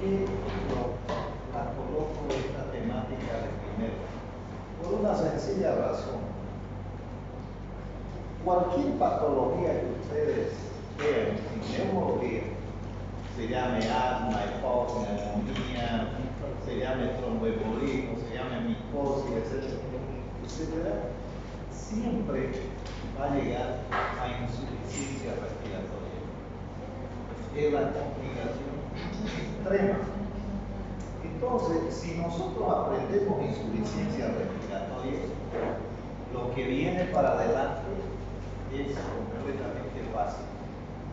qué la coloco esta temática de primero? Por una sencilla razón. Cualquier patología que ustedes vean en neumología, se llame asma, EPOC, neumonía, se llame tromboembolismo, se llame micosis, etcétera, siempre va a llegar a insuficiencia respiratoria. Es la complicación extrema. Entonces, si nosotros aprendemos insuficiencia respiratoria, lo que viene para adelante es completamente fácil.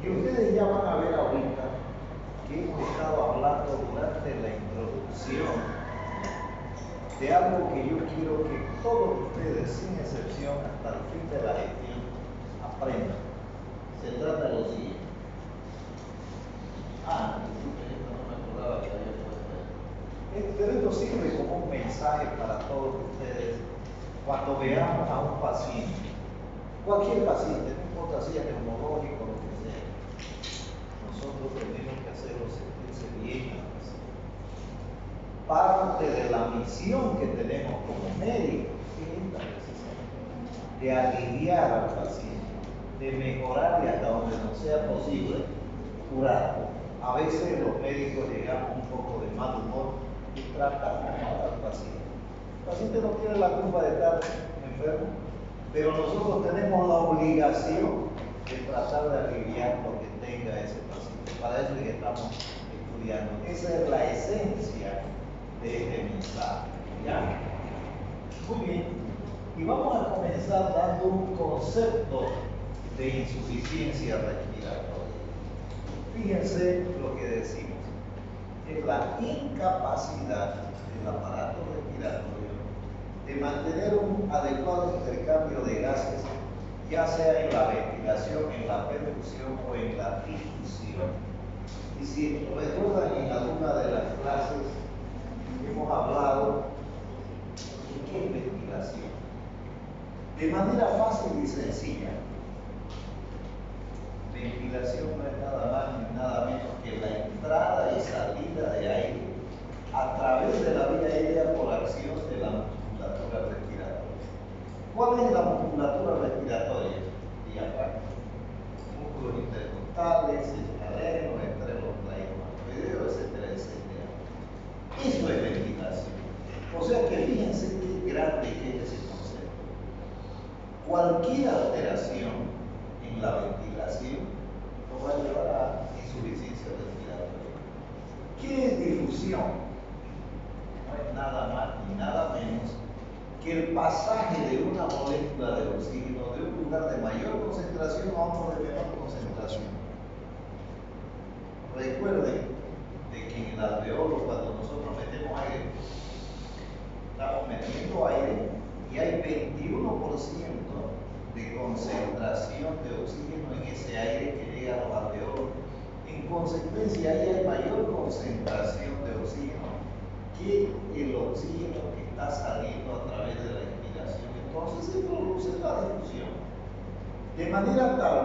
Y ustedes ya van a ver ahorita que hemos estado hablando durante la introducción de algo que yo quiero que todos ustedes, sin excepción, hasta el fin de la gestión, aprendan. Se trata de lo siguiente. Esto no me acordaba que había puesto esto. Pero esto sirve como un mensaje para todos ustedes cuando veamos a un paciente, cualquier paciente, no importa si es neumológico o lo que sea, nosotros tenemos que hacerlo sentirse bien al paciente. Parte de la misión que tenemos como médicos es esta precisamente, de aliviar al paciente, de mejorarle hasta donde no sea posible, curar. A veces los médicos llegamos un poco de mal humor y tratamos mal al paciente. El paciente no tiene la culpa de estar enfermo, pero nosotros tenemos la obligación de tratar de aliviar lo que tenga ese paciente. Para eso es que estamos estudiando. Esa es la esencia de este mensaje. ¿Ya? Muy bien. Y vamos a comenzar dando un concepto de insuficiencia respiratoria. Fíjense lo que decimos. Es la incapacidad del aparato respiratorio de mantener un adecuado intercambio de gases, ya sea en la ventilación, en la perfusión o en la difusión. Y si recuerdan en alguna de las clases hemos hablado de qué es ventilación. De manera fácil y sencilla, ventilación no es nada más ni nada menos que la entrada y salida de aire a través de la vía aérea por acción de la musculatura respiratoria. ¿Cuál es la musculatura respiratoria? Diafragma, músculos intercostales, escalenos, entre los traidomastoideos, etcétera, etcétera. Eso es ventilación. O sea que fíjense qué grande que es ese concepto. Cualquier alteración en la ventilación nos va a llevar a insuficiencia respiratoria. ¿Qué es difusión? No es nada más ni nada menos que el pasaje de una molécula de oxígeno de un lugar de mayor concentración a otro de menor concentración. Recuerden de que en el alveolo, cuando nosotros metemos aire, estamos metiendo aire y hay 21% de concentración de oxígeno en ese aire que llega a los alveolos. En consecuencia, ahí hay mayor concentración de oxígeno que el oxígeno que está saliendo a través de la respiración. Entonces se produce la difusión. De manera tal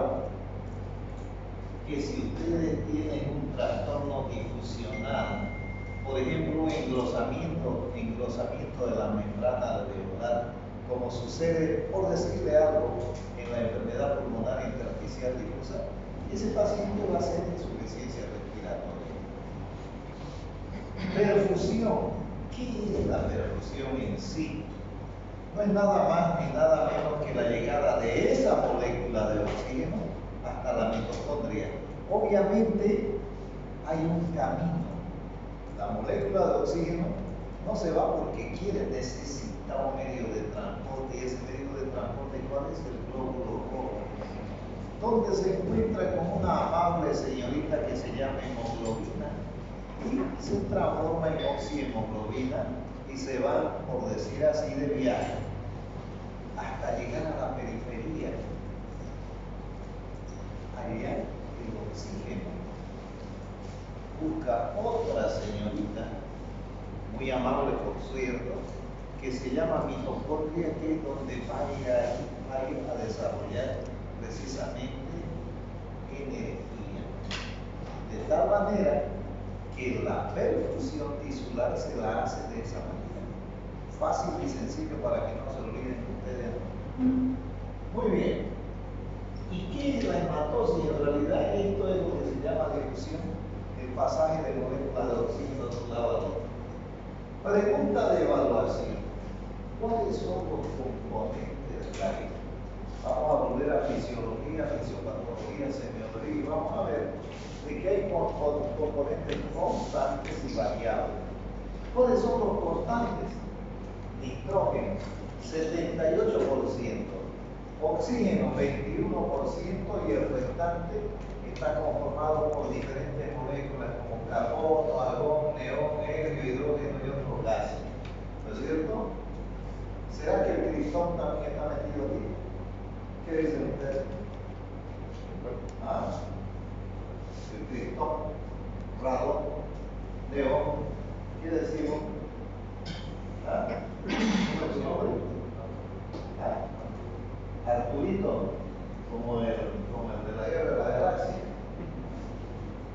que si ustedes tienen un trastorno difusional, por ejemplo, un engrosamiento de la membrana alveolar, como sucede, por decirle algo, en la enfermedad pulmonar intersticial difusa, ese paciente va a ser insuficiencia respiratoria. Perfusión. ¿Qué es la perfusión en sí? No es nada más ni nada menos que la llegada de esa molécula de oxígeno hasta la mitocondria. Obviamente hay un camino. La molécula de oxígeno no se va porque quiere, necesita un medio de transporte, y ese medio de transporte, ¿cuál es? El glóbulo rojo, donde se encuentra con una amable señorita que se llama hemoglobina y se transforma en oxihemoglobina y se va, por decir así, de viaje hasta llegar a la periferia. Allá el oxígeno busca otra señorita, muy amable por cierto, que se llama mitocondria, que es donde va a ir a desarrollar precisamente energía. De tal manera que que la perfusión tisular se la hace de esa manera. Fácil y sencillo para que no se olviden ustedes. Muy bien. ¿Y qué es la hematosis? En realidad esto es lo que se llama difusión, el pasaje de moléculas de oxígeno de un lado al otro. Pregunta de evaluación. ¿Cuáles son los componentes de la vida? Vamos a volver a fisiología, fisiopatología, semiología y vamos a ver de que hay componentes constantes y variables. ¿Cuáles son los constantes? Nitrógeno, 78%, oxígeno, 21% y el restante está conformado por diferentes moléculas como carbono, argón, neón, helio, hidrógeno y otros gases. ¿No es cierto? ¿Será que el cristón también está metido aquí? ¿Qué dicen ustedes? ¿Ah? El cristón, radón, neón, ¿qué decimos? ¿Ah? ¿Cómo es su nombre? ¿Ah? Arturito, como el de la guerra de la galaxia.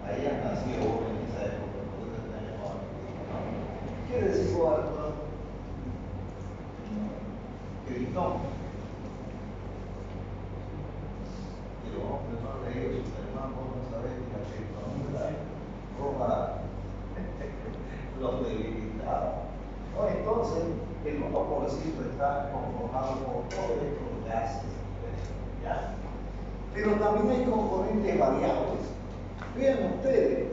Ahí han nacido en esa época, por eso se han llamado Arturito. ¿Qué decimos Arturo? Cristón. Pero hombre, no ha leído Superman, vos no sabés que la criptonita roba los debilitados. ¿No? Entonces, el 1% está conformado por todos estos gases. ¿Ya? Pero también hay componentes variables. Vean ustedes,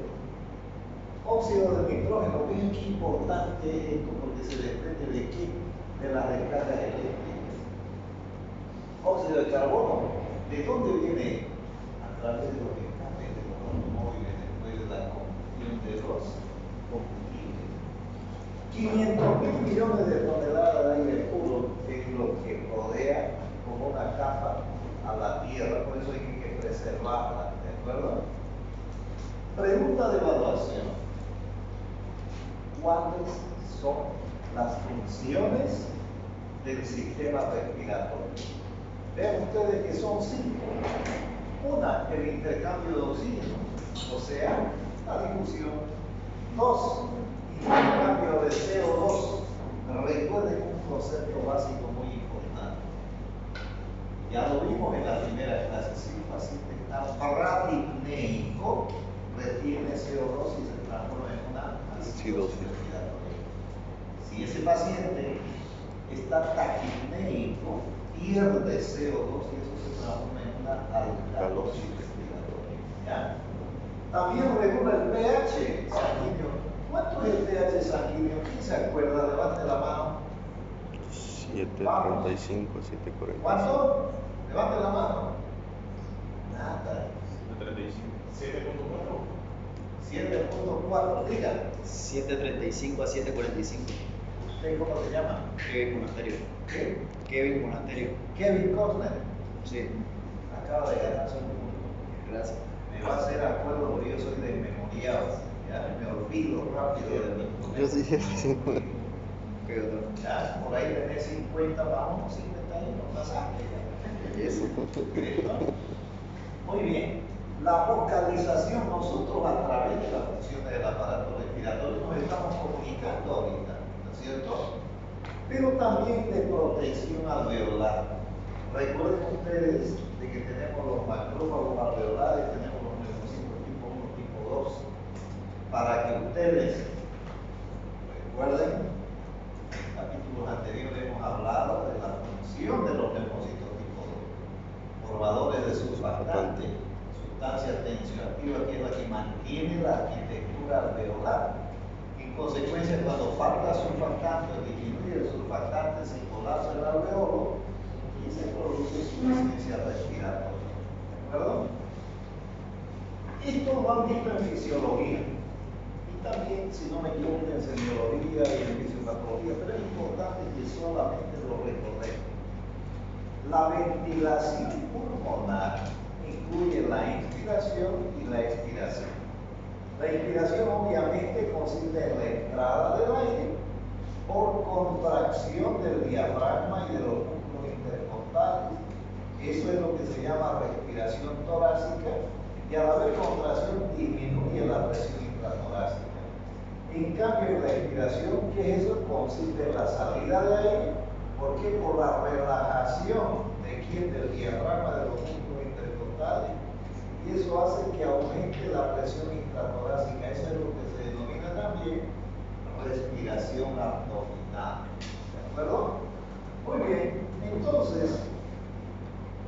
óxido de nitrógeno, vean qué importante es esto porque se desprende de qué, de las descargas eléctricas. Óxido de carbono, ¿de dónde viene? A través de los escapes de los automóviles después de la combustión de los combustibles. 500.000 millones de toneladas de aire puro es lo que rodea como una capa a la Tierra, por eso hay que preservarla, ¿de acuerdo? Pregunta de evaluación. ¿Cuáles son las funciones del sistema respiratorio? Vean ustedes que son 5. Una, el intercambio de oxígeno, o sea, la difusión. 2, intercambio de CO2. Recuerden un concepto básico muy importante. Ya lo vimos en la primera clase. Si un paciente está bradipneico, retiene CO2 y se transforma en una acidosis respiratoria. Si ese paciente está taquipneico, pierde CO2 y eso se transforma en una alcalosis respiratoria. ¿Ya? También regula el pH sanguíneo. ¿Cuánto es el pH sanguíneo? ¿Quién se acuerda? Levante la mano. 735, 745. ¿Cuánto? Levante la mano. Nada. 7.4. 7.4, diga. 735 a 745. ¿Usted cómo se llama? Kevin Monasterio. ¿Qué? Kevin Monasterio. Kevin Corner. Sí, Acaba de ganarse un punto. gracias. Me va a hacer acuerdo porque yo soy desmemoriado. Ya me olvido rápido de mi Yo sí, sí. ¿Qué otro? Ya, por ahí tenés 50 más 1, 51, pasaje. Eso. Muy bien. La vocalización, nosotros a través de las funciones del aparato respiratorio nos estamos comunicando ahorita, ¿no es cierto? Pero también de protección alveolar. Recuerden ustedes de que tenemos los macrófagos alveolares, tenemos los neumocitos tipo 1, tipo 2, para que ustedes recuerden, en capítulos anteriores hemos hablado de la función de los neumocitos tipo 2, formadores de surfactante, sustancia tensioactiva que es la que mantiene la arquitectura alveolar. En consecuencia, cuando falta surfactante o disminuye el surfactante, se colapsa el alveolo y se produce insuficiencia respiratoria. ¿De acuerdo? Esto lo han visto en fisiología y también, si no me equivoco, en semiología y en fisiopatología, pero es importante que solamente lo recordemos. La ventilación pulmonar incluye la inspiración y la expiración. La inspiración obviamente consiste en la entrada del aire por contracción del diafragma y de los músculos intercostales. Eso es lo que se llama respiración torácica y al haber contracción disminuye la presión intratorácica. En cambio, en la expiración, ¿qué es eso? Consiste en la salida de aire. ¿Por qué? Por la relajación de quién, del diafragma, de los músculos intercostales. Y eso hace que aumente la presión intratorácica. Eso es lo que se denomina también respiración abdominal. ¿De acuerdo? Muy bien. Entonces,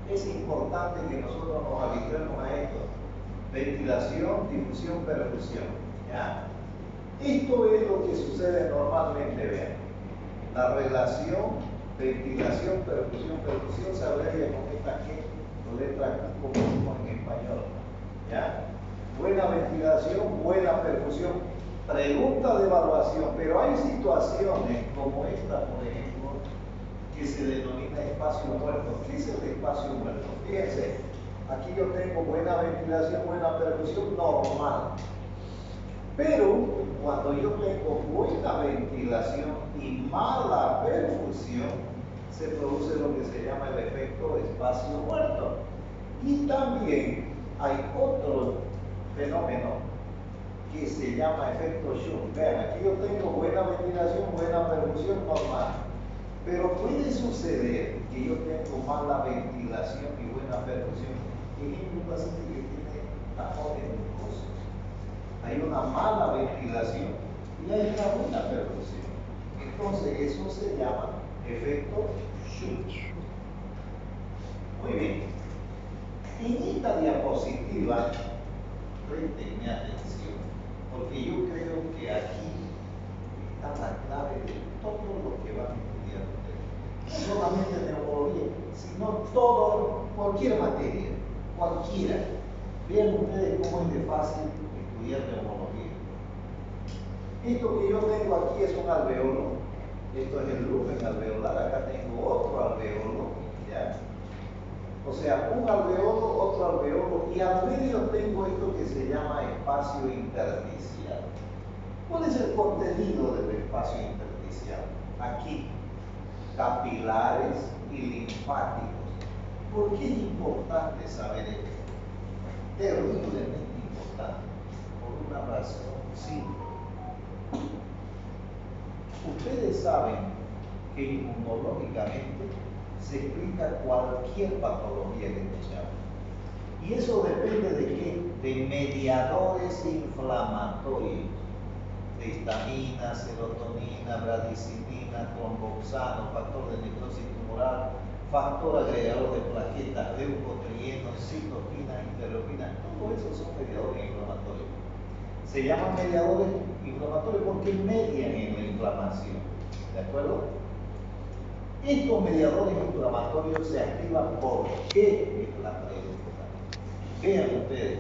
es importante que nosotros nos habituemos a esto. Ventilación, difusión, perfusión. ¿Ya? Esto es lo que sucede normalmente, vean. La relación, ventilación, perfusión, perfusión se abrevia con esta G, con letra Q, como decimos en español. ¿Ya? Buena ventilación, buena perfusión. Pregunta de evaluación, pero hay situaciones como esta, por ejemplo, que se denomina espacio muerto. ¿Qué es el espacio muerto? Fíjense, aquí yo tengo buena ventilación, buena perfusión normal. Pero cuando yo tengo buena ventilación y mala perfusión, se produce lo que se llama el efecto espacio muerto. Y también hay otro fenómeno que se llama efecto Schumm. Vean, aquí yo tengo buena ventilación, buena perfusión normal. Pero puede suceder que yo tengo mala ventilación y buena perfusión. Ejemplo, un paciente que tiene tapones mucosos. Hay una mala ventilación y hay una buena perfusión. Entonces, eso se llama efecto Schumm. Muy bien. En esta diapositiva, préstenme atención, porque yo creo que aquí está la clave de todo lo que van a estudiar ustedes. No solamente neumología, sino todo, cualquier materia, cualquiera. Vean ustedes cómo es de fácil estudiar neumología. Esto que yo tengo aquí es un alveolo. Esto es el lumen alveolar. Acá tengo otro alveolo. ¿Ya? O sea, un alveolo, otro alveolo, y al medio tengo esto que se llama espacio intersticial. ¿Cuál es el contenido del espacio intersticial? Aquí, capilares y linfáticos. ¿Por qué es importante saber esto? Terriblemente importante, por una razón simple. Ustedes saben que inmunológicamente se explica cualquier patología que tengamos. Y eso depende de qué? De mediadores inflamatorios. De histamina, serotonina, bradicinina, tromboxano, factor de necrosis tumoral, factor agregador de plaquetas, leucotrienos, citoquinas, interleuquinas. Todo eso son mediadores inflamatorios. Se llaman mediadores inflamatorios porque median en la inflamación. ¿De acuerdo? Estos mediadores inflamatorios se activan ¿por qué? Es la pregunta. Vean ustedes,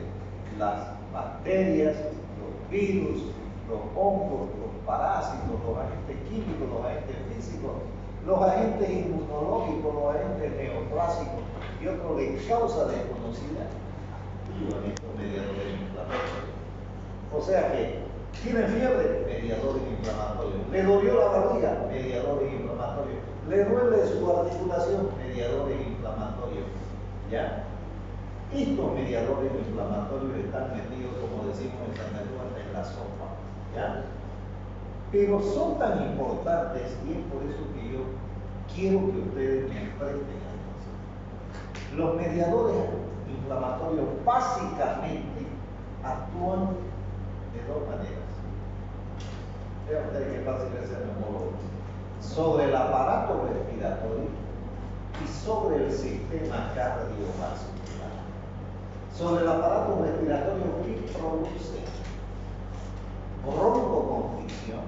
las bacterias, los virus, los hongos, los parásitos, los agentes químicos, los agentes físicos, los agentes inmunológicos, los agentes neoplásicos y otros de causa desconocida activan estos mediadores inflamatorios. O sea que tienen fiebre, mediadores inflamatorios. Le dolió la barriga, mediadores inflamatorios. Le duele su articulación, mediadores inflamatorios. ¿Ya? Estos mediadores inflamatorios están metidos, como decimos en Santa Cruz, en la sopa. ¿Ya? Pero son tan importantes y es por eso que yo quiero que ustedes me presten atención. Los mediadores inflamatorios básicamente actúan de dos maneras. Vean ustedes qué fácil es el neumólogo. Sobre el aparato respiratorio y sobre el sistema cardiovascular. Sobre el aparato respiratorio, ¿qué produce? Broncoconstricción,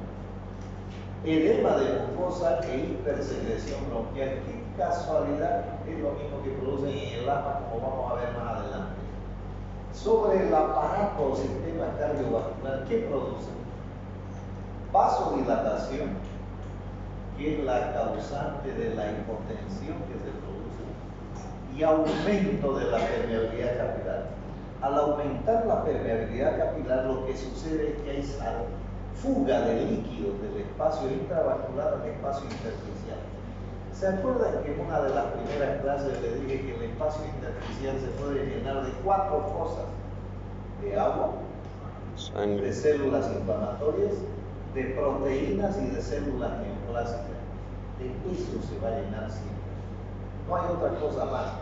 edema de mucosa e hipersecreción bronquial. ¿Qué casualidad? Es lo mismo que producen en el asma, como vamos a ver más adelante. Sobre el aparato o sistema cardiovascular, ¿qué produce? Vasodilatación, que es la causante de la hipotensión que se produce, y aumento de la permeabilidad capilar. Al aumentar la permeabilidad capilar, lo que sucede es que hay fuga de líquidos del espacio intravascular al espacio intersticial. ¿Se acuerdan que en una de las primeras clases les dije que el espacio intersticial se puede llenar de 4 cosas? De agua, Sangre. de células inflamatorias, de proteínas y de células neoplásicas. De eso se va a llenar siempre. No hay otra cosa más.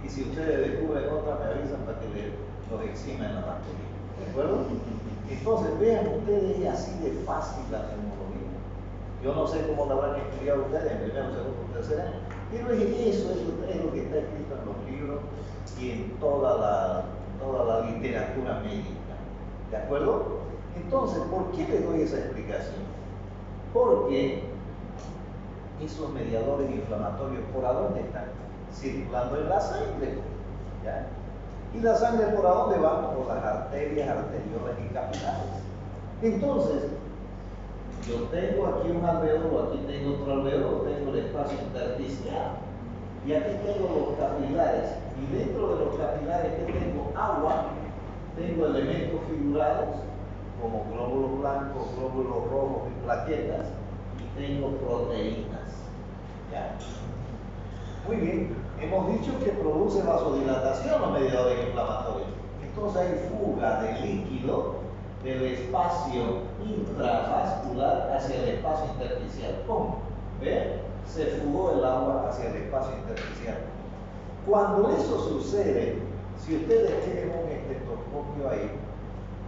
Y si ustedes descubren otra, me avisan para que los exima en la materia. ¿De acuerdo? Entonces, vean ustedes, es así de fácil la neumología. Yo no sé cómo lo habrán estudiado ustedes en primero, segundo, tercer año, pero eso es lo que está escrito en los libros y en toda la literatura médica. ¿De acuerdo? Entonces, ¿por qué les doy esa explicación? Porque esos mediadores inflamatorios, ¿por dónde están? Circulando en la sangre. ¿Ya? ¿Y la sangre por dónde va? Por las arterias, arteriolas y capilares. Entonces, yo tengo aquí un alveolo, aquí tengo otro alveolo, tengo el espacio intersticial. Y aquí tengo los capilares. Y dentro de los capilares que tengo agua, tengo elementos figurados, como glóbulos blancos, glóbulos rojos y plaquetas, y tengo proteínas. ¿Ya? Muy bien, hemos dicho que produce vasodilatación los mediadores inflamatorios. Entonces hay fuga de líquido del espacio intravascular hacia el espacio intersticial. ¿Cómo? ¿Ve? Se fugó el agua hacia el espacio intersticial. Cuando eso sucede, si ustedes tienen un estetoscopio ahí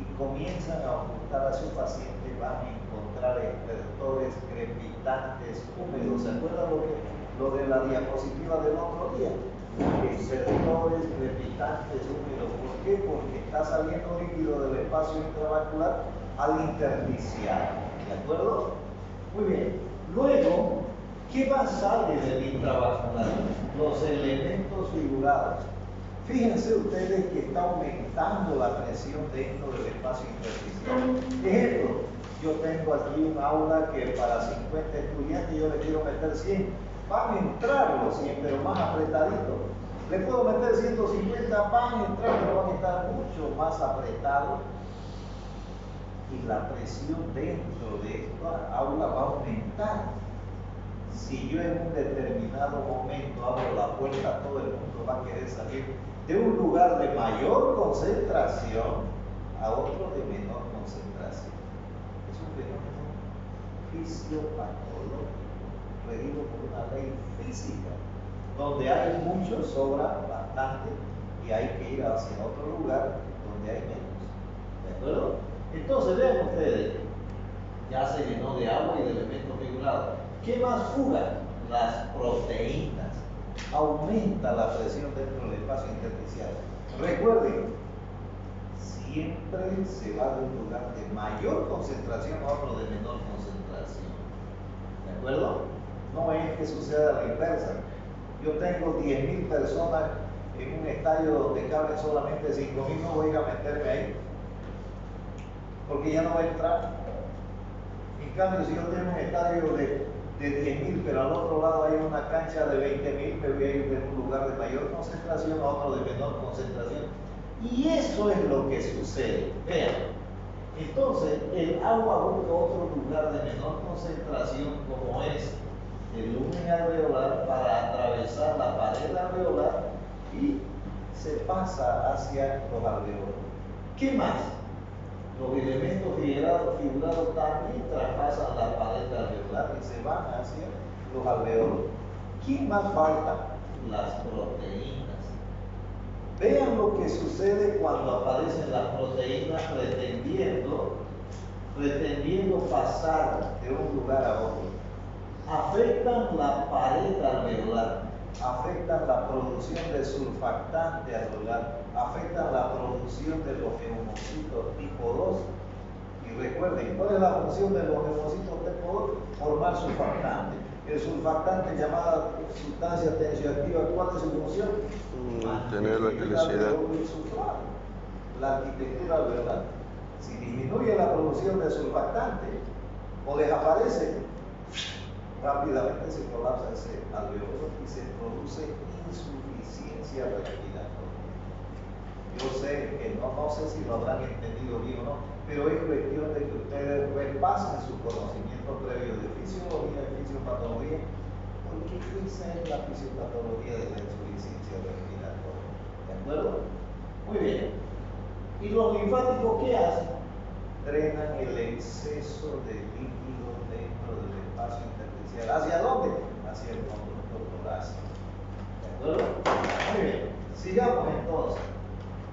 y comienzan a ocultar a su paciente, van a encontrar estertores crepitantes húmedos. ¿Se acuerdan lo de la diapositiva del otro día? Estertores crepitantes húmedos. ¿Por qué? Porque está saliendo líquido del espacio intravascular al intersticial. ¿De acuerdo? Muy bien. Luego, ¿qué más sale del intravascular? Los elementos figurados. Fíjense ustedes que está aumentando la presión dentro del espacio intersticial. Ejemplo, yo tengo aquí un aula que para 50 estudiantes yo le quiero meter 100. Van a entrar los 100, pero más apretaditos. Le puedo meter 150, van a entrar, pero van a estar mucho más apretados. Y la presión dentro de esta aula va a aumentar. Si yo en un determinado momento abro la puerta, todo el mundo va a querer salir de un lugar de mayor concentración a otro de menor concentración. Es un fenómeno fisiopatológico, regido por una ley física, donde hay mucho, sobra bastante, y hay que ir hacia otro lugar donde hay menos. ¿De acuerdo? Entonces, vean ustedes, ya se llenó de agua y de elementos figurados. ¿Qué más fuga? Las proteínas. Aumenta la presión dentro del espacio intersticial. Recuerden, siempre se va de un lugar de mayor concentración a otro de menor concentración. ¿De acuerdo? No es que suceda a la inversa. Yo tengo 10.000 personas en un estadio donde caben solamente 5.000, no voy a ir a meterme ahí, porque ya no va a entrar. En cambio, si yo tengo un estadio de 10.000, pero al otro lado hay una cancha de 20.000, me voy a ir de un lugar de mayor concentración a otro de menor concentración. Y eso es lo que sucede. Vean, entonces el agua busca otro lugar de menor concentración, como es el lumen alveolar, para atravesar la pared alveolar y se pasa hacia los alveolos. ¿Qué más? Los elementos figurados también traspasan la pared alveolar y se van hacia los alveolos. ¿Quién más falta? Las proteínas. Vean lo que sucede cuando aparecen las proteínas pretendiendo pasar de un lugar a otro. Afectan la pared alveolar, afectan la producción de surfactante alveolar, afectan la producción de los neumocitos tipo 2. Y recuerden, ¿cuál es la función de los neumocitos tipo 2? Formar surfactante. El surfactante, llamada sustancia tensioactiva, ¿cuál es su función? Mantener la glucosidad. La arquitectura alveolar. Si disminuye la producción de surfactante o desaparece, rápidamente se colapsa ese alveolo y se produce insuficiencia respiratoria. Yo sé que no sé si lo habrán entendido bien o no, pero es cuestión de que ustedes repasen su conocimiento previo de fisiología y fisiopatología, porque esa es la fisiopatología de la insuficiencia respiratoria. ¿De acuerdo? Muy bien. ¿Y los linfáticos qué hacen? drenan el exceso de líquido dentro del espacio intersticial. ¿Hacia dónde? Hacia el conducto torácico. ¿De acuerdo? Muy bien. Sigamos entonces.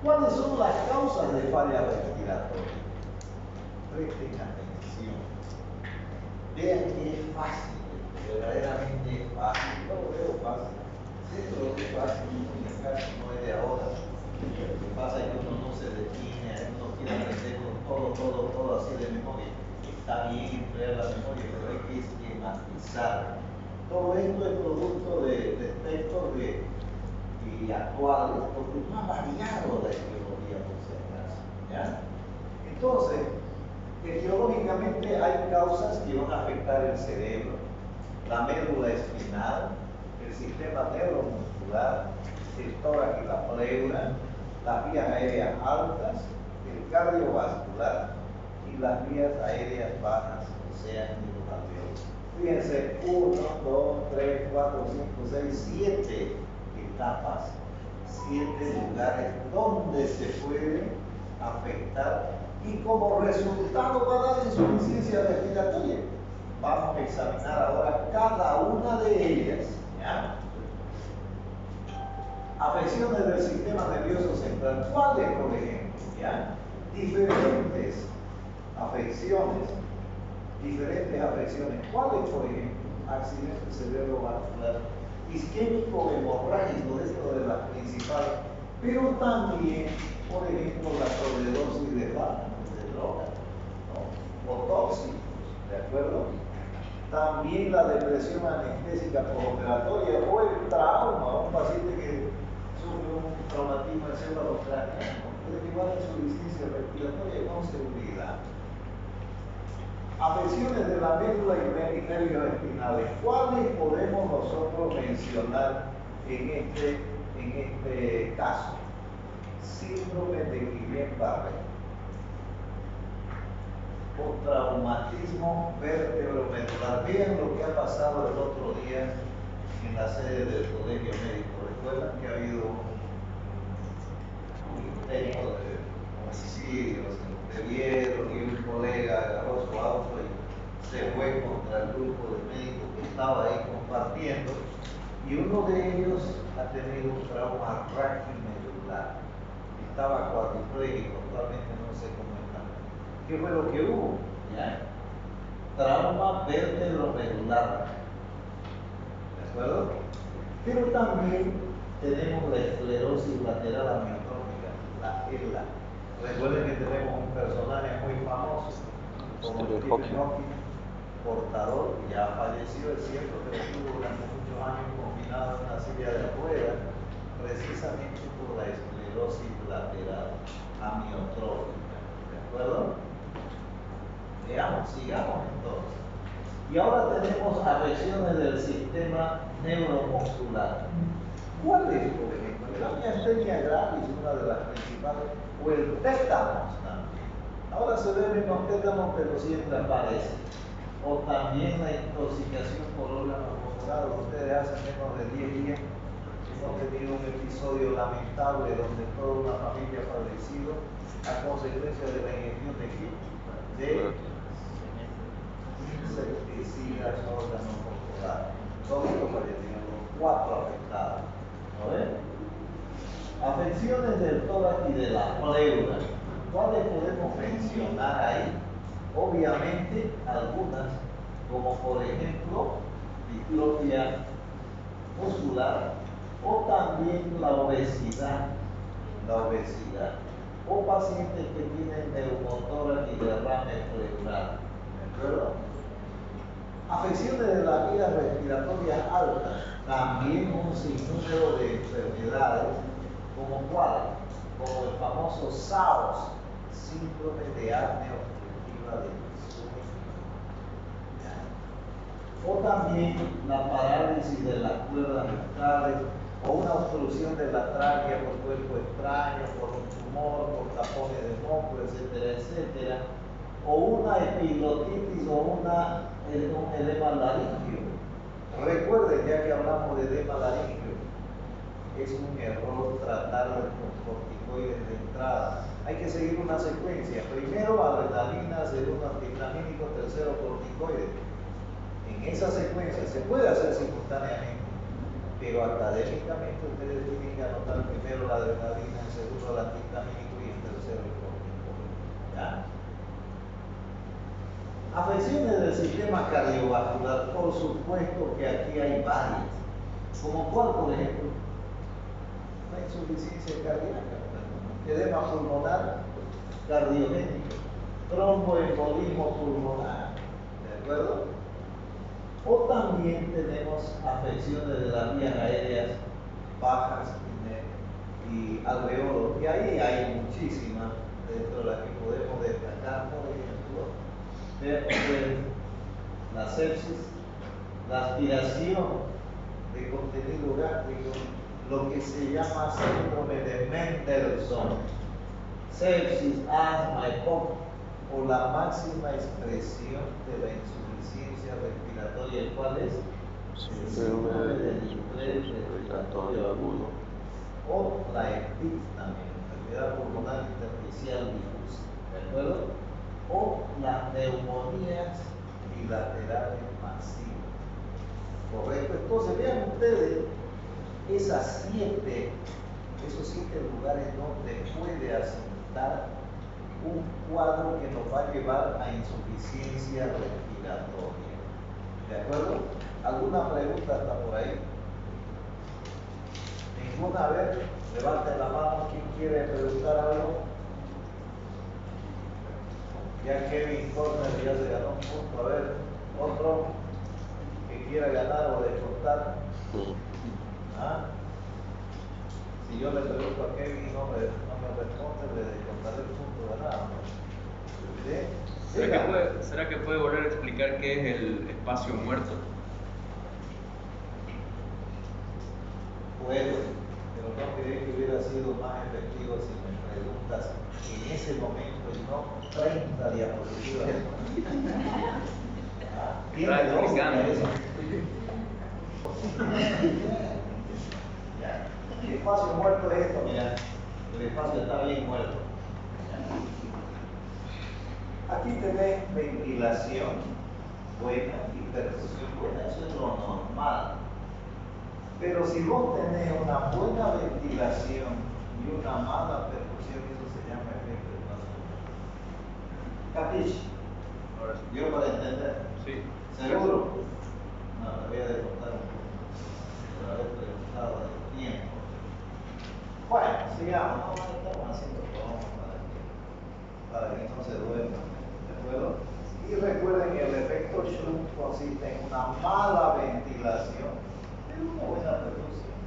¿Cuáles son las causas de falla respiratoria? Presten atención. Vean que es fácil, verdaderamente es fácil. Yo lo veo fácil. Esto es fácil, casi no es de ahora. Lo que pasa es que uno no se detiene, uno quiere aprender todo así de memoria. Está bien emplear la memoria, pero hay que esquematizar. Todo esto es producto de textos y actuales, porque no ha variado la etiología por si acaso. ¿Ya? Entonces, etiológicamente hay causas que van a afectar el cerebro, la médula espinal, el sistema neuromuscular, el tórax y la pleura, las vías aéreas altas, el cardiovascular y las vías aéreas bajas, o sea, los alveolos. Fíjense, 1, 2, 3, 4, 5, 6, 7 etapas, 7 lugares donde se puede afectar y como resultado va a dar insuficiencia respiratoria. Vamos a examinar ahora cada una de ellas. ¿Ya? Afecciones del sistema nervioso central. ¿Cuáles, por ejemplo? ¿Ya? Diferentes afecciones. ¿Cuáles, por ejemplo? Accidente cerebrovascular, isquémico hemorrágico, esto de las principales, pero también, por ejemplo, la sobredosis de fármacos, de drogas, ¿no? O tóxicos, ¿de acuerdo? También la depresión anestésica postoperatoria o el trauma, un paciente que sufre un traumatismo encefalocraneano puede llevar a insuficiencia respiratoria con seguridad. Afecciones de la médula y nervios espinales. ¿Cuáles podemos nosotros mencionar en este caso? Síndrome de Guillain-Barré o traumatismo vertebromedular. Vean lo que ha pasado el otro día en la sede del Colegio Médico. Recuerdan que ha habido un intento de homicidio, se bebieron y un colega agarró su auto y se fue contra el grupo de médicos que estaba ahí compartiendo, y uno de ellos ha tenido un trauma raquimedular. Estaba cuadripléjico, actualmente no sé cómo está. ¿Qué fue lo que hubo? ¿Ya? Trauma vertebromedular. ¿De acuerdo? Pero también tenemos la esclerosis lateral amiotrófica, la ELA. Recuerden que tenemos un personaje muy famoso, como Stephen Hawking, portador, ya falleció, es cierto, pero estuvo durante muchos años confinado en una silla de ruedas, precisamente por la esclerosis lateral amiotrófica. ¿De acuerdo? Veamos, sigamos entonces. Y ahora tenemos afecciones del sistema neuromuscular. ¿Cuáles, por ejemplo? La miastenia gravis, una de las principales, o el tétanos también. Ahora se ven menos tétanos, pero siempre aparece. O también la intoxicación por órganos corporales. Ustedes hace menos de 10 días hemos tenido un episodio lamentable donde toda una familia ha fallecido a consecuencia de la ingestión de insecticidas, órganos corporales. Todos los fallecieron, los 4 afectados. ¿No ven? Afecciones del tórax y de la pleura. ¿Cuáles podemos mencionar ahí? Obviamente algunas, como por ejemplo diplopia muscular o también la obesidad, o pacientes que tienen neumotórax y derrame pleural. ¿De acuerdo? Afecciones de las vías respiratorias altas, también un sinnúmero de enfermedades, como cuáles, como el famoso SARS, síndrome de apnea obstructiva del sueño, o también la parálisis de las cuerdas vocales, o una obstrucción de la tráquea por cuerpo extraño, por un tumor, por tapones de moco, etcétera, etcétera, o una epiglotitis o un edema laríngeo. Recuerden, ya que hablamos de edema laríngeo, es un error tratar con corticoides de entrada. hay que seguir una secuencia. Primero adrenalina, segundo antihistamínico, tercero corticoide. En esa secuencia se puede hacer simultáneamente, pero académicamente ustedes tienen que anotar primero la adrenalina, en segundo el antihistamínico y en tercero el corticoide. ¿Ya? Afecciones del sistema cardiovascular, por supuesto que aquí hay varias. ¿Como cuál, por ejemplo? La insuficiencia cardíaca, edema pulmonar cardiogénico, tromboembolismo pulmonar, ¿de acuerdo? O también tenemos afecciones de las vías aéreas bajas y alveolos, y ahí hay muchísimas, dentro de las que podemos destacar, por ejemplo, la sepsis, la aspiración de contenido gástrico, lo que se llama síndrome de Mendelssohn, sepsis, asma, EPOC, o la máxima expresión de la insuficiencia respiratoria, ¿el cual es? El síndrome del distrés respiratorio agudo, o la EPIC también, enfermedad pulmonar intersticial difusa, ¿de acuerdo? O las neumonías bilaterales masivas, ¿correcto? Entonces vean ustedes esos 7 lugares donde puede asentar un cuadro que nos va a llevar a insuficiencia respiratoria. ¿De acuerdo? ¿Alguna pregunta hasta por ahí? ¿Ninguna? A ver, levanten la mano. ¿Quién quiere preguntar algo? Ya Kevin Corner ya se ganó un punto. A ver, otro que quiera ganar o descontar. ¿Ah? Si yo le pregunto a Kevin y no me responde, le descontaré el punto ganado. ¿Sí? ¿Será que puede volver a explicar qué es el espacio muerto? Puedo, pero no creí que hubiera sido más efectivo si me preguntas en ese momento y no 30 diapositivas. Tiene lógica eso. Ya. El espacio muerto es esto, mira. El espacio está bien muerto. Ya. Aquí tenés ventilación buena y perfusión buena, eso es lo normal. Pero si vos tenés una buena ventilación y una mala perfusión, eso se llama efecto espacio. ¿Capiche? ¿Yo para entender? Sí. ¿Seguro? No, te voy a descontar un poco por haber preguntado del tiempo. Bueno, sigamos, no estamos haciendo trabajo para que no se duerma, ¿de acuerdo? Y recuerden que el efecto Schluck consiste en una mala ventilación y una buena perfusión,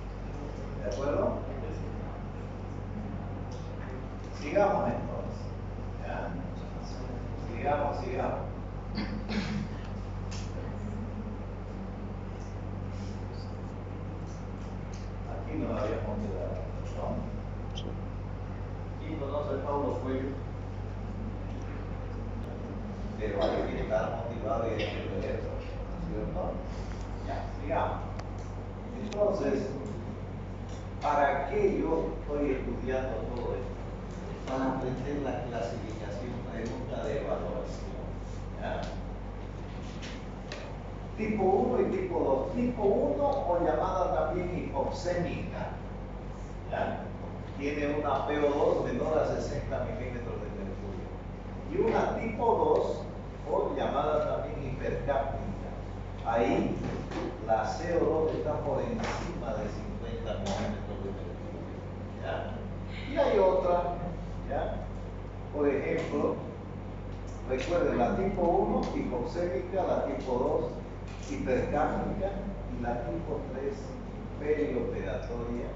¿de acuerdo? Sigamos entonces, ¿ya? Sigamos. Aquí nos habíamos quedado, ¿no? ¿Quién conoce a Paulo Coelho? Pero hay que estar motivado y hay que leer, ¿cierto? Ya, sigamos. Entonces, ¿para qué yo estoy estudiando todo esto? Para aprender la clasificación, pregunta de evaluación. ¿Ya? Tipo 1 y tipo 2. Tipo 1 o llamada también hipoxémica. ¿Ya? Tiene una PO2 menor a 60 milímetros de mercurio. Y una tipo 2 o llamada también hipercápnica. Ahí la CO2 está por encima de 50 milímetros de mercurio. ¿Ya? Y hay otra, ¿ya? Por ejemplo, recuerden la tipo 1 hipoxémica, la tipo 2 hipercápnica y la tipo 3 perioperatoria.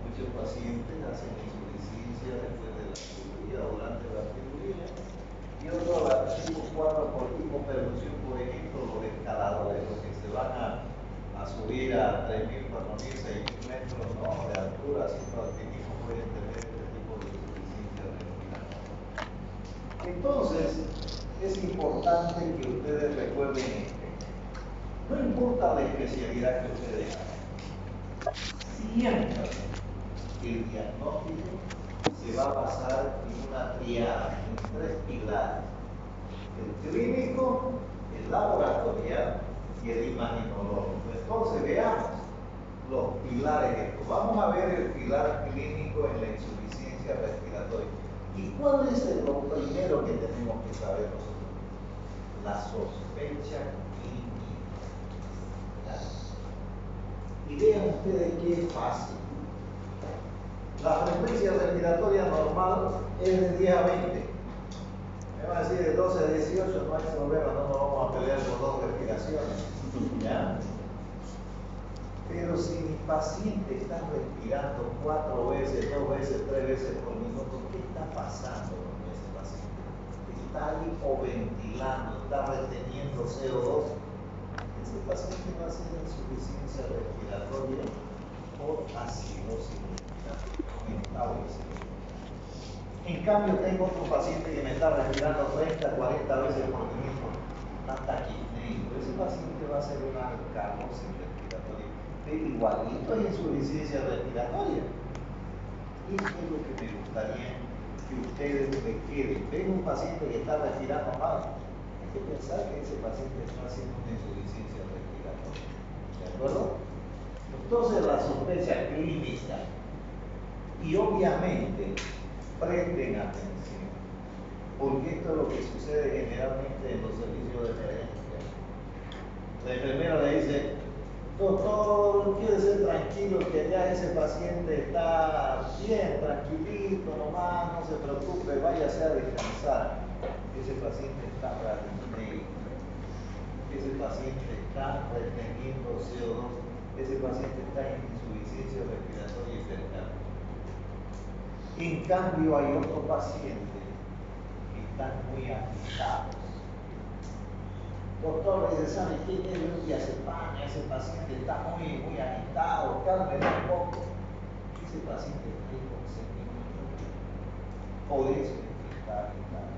Muchos pacientes hacen insuficiencia después de la cirugía o durante la cirugía. Y otro, la tipo 4 por hipoperfusión, por ejemplo, los escaladores, los que se van a subir a 3.000, 4.000, 6.000 metros, ¿no?, de altura, haciendo alpinismo, pueden tener este tipo de insuficiencia respiratoria. Entonces, es importante que ustedes recuerden esto. No importa la especialidad que ustedes hagan, siempre el diagnóstico se va a basar en una triada, en 3 pilares: el clínico, el laboratorial y el imaginológico. Entonces veamos los pilares. Vamos a ver el pilar clínico en la insuficiencia respiratoria. ¿Y cuál es lo primero que tenemos que saber nosotros? La sospecha clínica. Y vean ustedes qué fácil. La frecuencia respiratoria normal es de 10 a 20. Me va a decir de 12 a 18, no hay problema, no nos vamos a pelear por 2 respiraciones. ¿Ya? Pero si mi paciente está respirando 4 veces, 2 veces, 3 veces por minuto, ¿qué está pasando con ese paciente? Está hipoventilando, está reteniendo CO2. Ese paciente va a ser insuficiencia respiratoria por acidosis respiratoria. En cambio, tengo otro paciente que me está respirando 30, 40 veces por minuto, hasta taquipneico. Ese paciente va a ser una alcalosis respiratoria. Pero igualito hay insuficiencia respiratoria. Y eso es lo que me gustaría que ustedes me queden. Ven un paciente que está respirando mal, hay que pensar que ese paciente está haciendo una insuficiencia respiratoria. ¿De acuerdo? Entonces la sospecha clínica. Y obviamente, presten atención, porque esto es lo que sucede generalmente en los servicios de emergencia. La enfermera le dice: doctor, quédese tranquilo, que ya ese paciente está bien, tranquilito, nomás, no se preocupe, váyase a descansar. Ese paciente está bradipneico, ese paciente está reteniendo CO2, ese paciente está en insuficiencia respiratoria hipercápnica. En cambio, hay otros pacientes que están muy agitados. Doctor, le dice: ¿sabe qué? Debe un diazepam, ese paciente está muy agitado, cálmelo un poco. Ese paciente está hipoxémico. Por eso es que está agitado.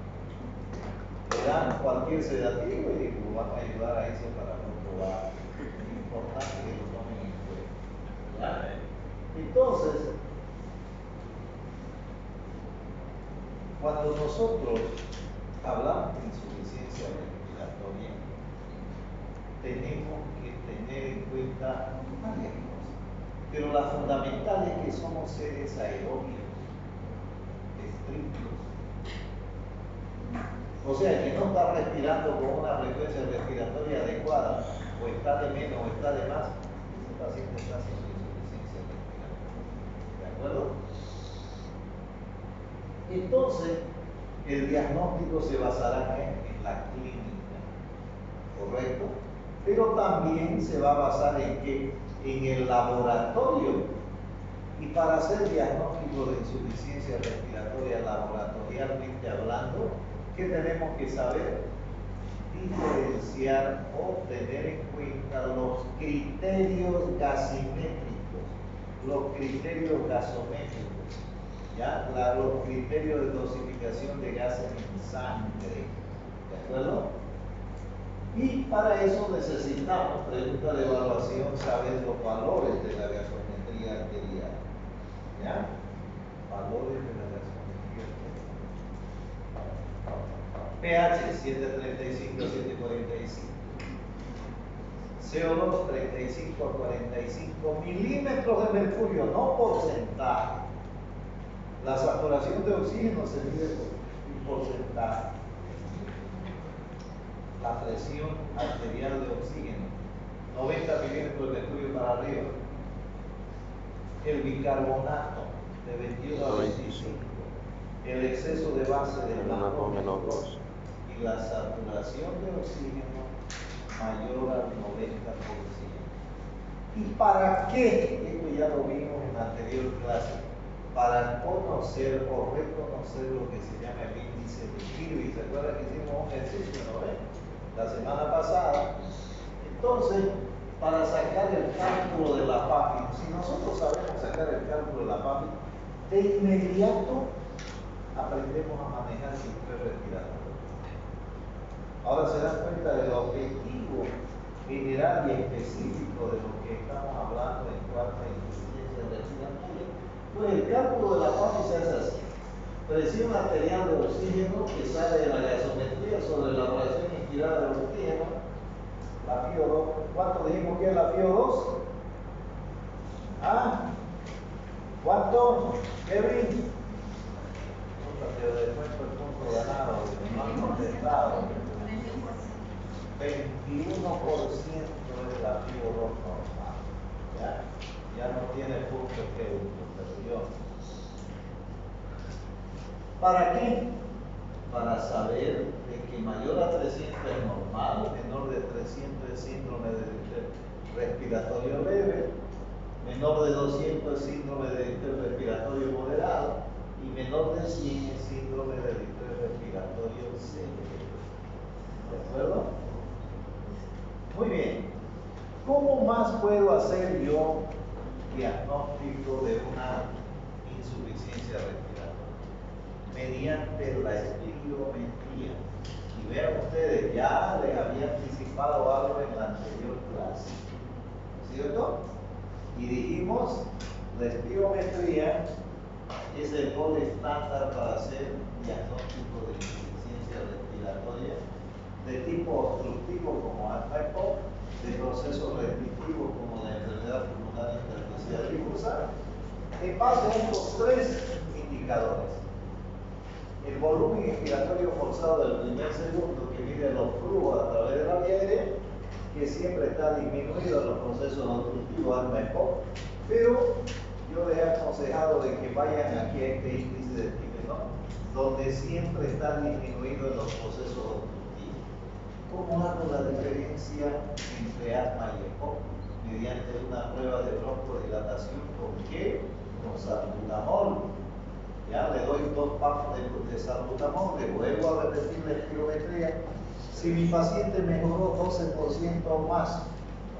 Le dan cualquier sedativo y lo van a ayudar a eso para controlar. Es importante que lo tomen en cuenta. ¿Ya? Entonces, cuando nosotros hablamos de insuficiencia respiratoria, tenemos que tener en cuenta varias cosas. Pero la fundamental es que somos seres aerobios, estrictos. O sea, que no está respirando con una frecuencia respiratoria adecuada, o está de menos o está de más, ese paciente está haciendo insuficiencia respiratoria. ¿De acuerdo? Entonces, el diagnóstico se basará en la clínica, ¿correcto? Pero también se va a basar en qué? En el laboratorio. Y para hacer diagnóstico de insuficiencia respiratoria laboratorialmente hablando, ¿qué tenemos que saber? Diferenciar o tener en cuenta los criterios gasimétricos, los criterios gasométricos. ¿Ya? Los criterios de dosificación de gases en sangre. ¿De acuerdo? Y para eso necesitamos, pregunta de evaluación, saber los valores de la gasometría arterial. ¿Ya? Valores de la gasometría arterial. pH 735 a 745. CO2 35 a 45 milímetros de mercurio, no porcentaje. La saturación de oxígeno se mide por porcentaje. La presión arterial de oxígeno, 90 milímetros de mercurio para arriba. El bicarbonato, de 21 a 25. El exceso de base del manganés y la saturación de oxígeno mayor al 90%. ¿Y para qué? Esto ya lo vimos en la anterior clase. Para conocer o reconocer lo que se llama el índice de Kirby. ¿Se acuerdan que hicimos un ejercicio, no ven? La semana pasada? Entonces, para sacar el cálculo de la PAFI, si nosotros sabemos sacar el cálculo de la PAFI, de inmediato aprendemos a manejar el estrés respiratorio. Ahora se dan cuenta del objetivo general y específico de lo que estamos hablando en cuanto a insuficiencia respiratoria. Pues el cálculo de la PAFI se hace así. Presión arterial de oxígeno que sale de la gasometría sobre la fracción inspirada del oxígeno, la FiO2. ¿Cuánto dijimos que es la FiO2? ¿Ah? ¿Cuánto? Kevin. Te descuento el punto ganado, no han contestado. 21% es la FiO2 normal. Ya no tiene punto Kevin, perdió. ¿Para qué? Para saber de que mayor a 300 es normal, menor de 300 es síndrome de respiratorio leve, menor de 200 es síndrome de distrés respiratorio moderado y menor de 100 es síndrome de distrés respiratorio severo. ¿De acuerdo? Muy bien. ¿Cómo más puedo hacer yo diagnóstico de una insuficiencia respiratoria? Mediante la espirometría. Y vean ustedes, ya les había anticipado algo en la anterior clase, ¿cierto? Y dijimos, la espirometría es el gol estándar para hacer diagnóstico de insuficiencia respiratoria de tipo obstructivo como asma y POC, de procesos restrictivos como la enfermedad pulmonar intersticial difusa, en base a estos tres indicadores. El volumen expiratorio forzado del primer segundo, que mide los flujos a través de la vía aérea, que siempre está disminuido en los procesos obstructivos asma y POC, pero yo les he aconsejado de que vayan aquí a este índice de Timenol, donde siempre está disminuido en los procesos obstructivos. ¿Cómo hago la diferencia entre asma y EPOC? Mediante una prueba de broncodilatación. ¿Con qué? Con salbutamol. Ya le doy 2 pacos de salbutamol, le vuelvo a repetir la espirometría. Si mi paciente mejoró 12% o más,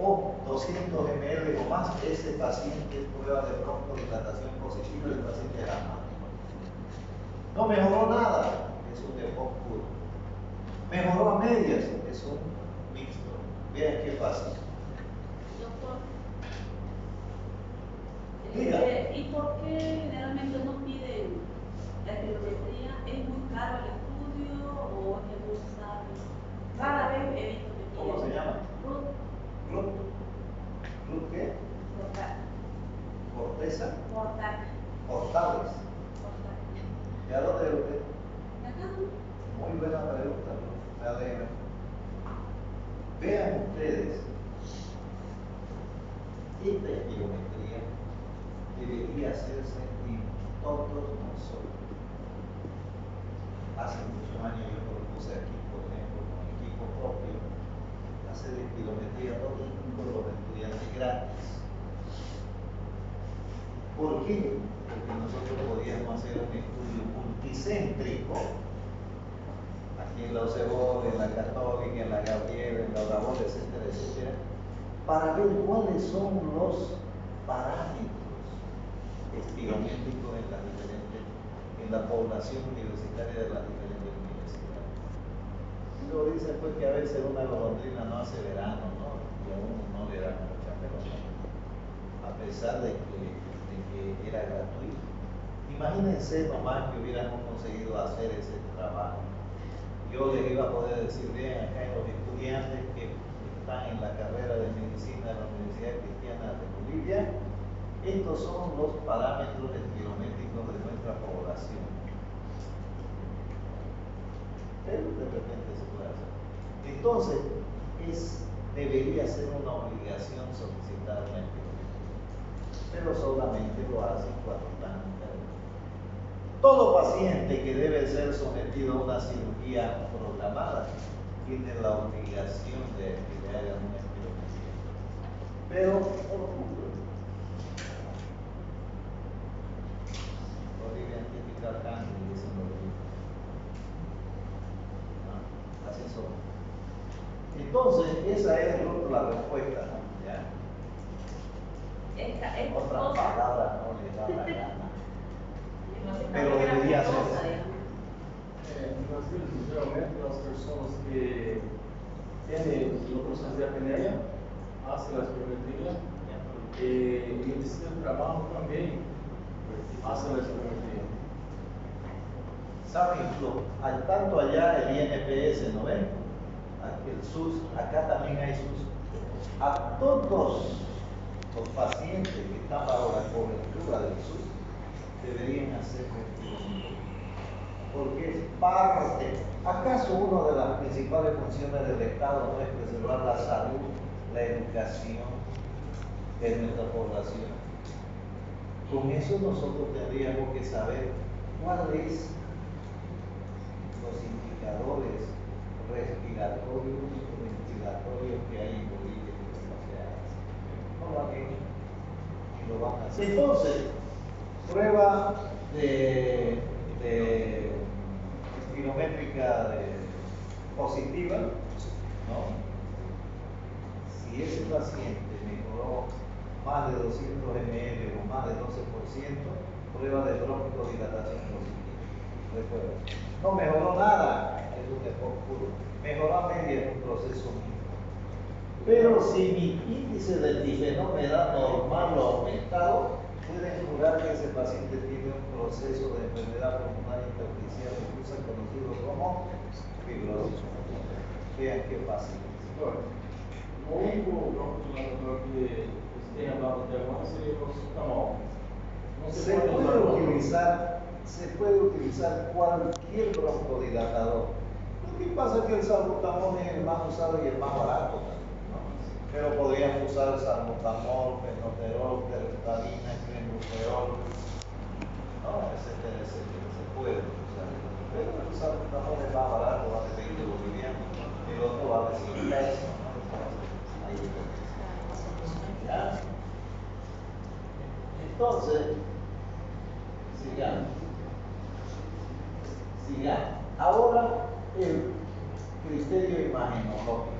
o 200 ml o más, ese paciente es prueba de broncodilatación positiva y el paciente es asmático. No mejoró nada, es un EPOC puro. Mejoró a medias, es un mixto. Vean qué pasa. Doctor, Diga. ¿y por qué generalmente no piden la espirometría? ¿Es muy caro el estudio o es que no se sabe? Rara vez he visto que piden. ¿Cómo se llama? Ruth. ¿Ruth qué? ¿Corteza? Hortales. ¿De a dónde es usted? Muy buena pregunta, me alegra. Vean ustedes, esta espirometría debería hacerse en todos nosotros. Hace muchos años yo propuse aquí, por ejemplo, con equipo propio, hacer espirometría a todos los estudiantes gratis. ¿Por qué? Porque nosotros podíamos hacer un estudio multicéntrico, aquí en la OCEBOL, en la Católica, en la Gabriela, en la Odabol, etcétera, etcétera, para ver cuáles son los parámetros espirométricos en la población universitaria de las diferentes universidades. Y luego dicen pues que a veces una golondrina no hace verano, ¿no? Y a uno no le da mucha pelota, a pesar de que era gratuito. Imagínense nomás que hubiéramos conseguido hacer ese trabajo. Yo les iba a poder decir, vean acá en los estudiantes que están en la carrera de medicina de la Universidad Cristiana de Bolivia, estos son los parámetros espirométricos de nuestra población. Pero de repente se puede hacer. Entonces, debería ser una obligación solicitar una espirometría, pero solamente lo hacen cuando están enfermos. Todo paciente que debe ser sometido a una cirugía programada tiene la obligación de que le hagan una espirometría, pero no lo cumple. Por identificar cáncer, dicen los libros. ¿No? Así son. Entonces, esa es la respuesta, ¿no? ¿Ya? Otras palabras no le da la gana. Pero debería hacerse. Nós vimos geralmente as pessoas que têm o processo de apneia, fazem a espirometria, e medicina do trabalho também fazem a espirometria. ¿Saben? Tanto allá el INPS, ¿no ven? Aquí el SUS, acá también hay SUS. A todos los pacientes que están bajo la cobertura del SUS deberían hacer vestimenta, porque es parte. ¿Acaso una de las principales funciones del Estado no es preservar la salud, la educación de nuestra población? Con eso nosotros tendríamos que saber cuáles los indicadores respiratorios y ventilatorios que hay en Bolivia y que no se hacen. No lo han hecho y lo van a hacer. Entonces, prueba de espirométrica positiva, ¿no? Si ese paciente mejoró más de 200 ml o más de 12%, prueba de broncodilatación positiva. Recuerda, no mejoró nada, es un EPOC puro. Mejoró a media en un proceso mínimo. Pero si mi índice de difenó me da normal o aumentado, pueden jurar que ese paciente tiene un proceso de enfermedad pulmonar intersticial difusa conocido como fibrosis. Vean qué fácil. Bueno, o único broncodilatador que esté hablando de agua sería el oxutamol. No Se puede utilizar cualquier broncodilatador. Lo que pasa es que el salbutamol es el más usado y el más barato también, ¿no? Pero podrían usar salbutamol, fenoterol, terfalina, clenbuterol, ¿no? Etcétera, etcétera. Se puede usar. Pero el salbutamol es más barato, vale 20 bolivianos, el otro vale 100 pesos, ¿no? Ahí está. ¿Ya? Entonces, sigamos. Ahora el criterio imagenológico.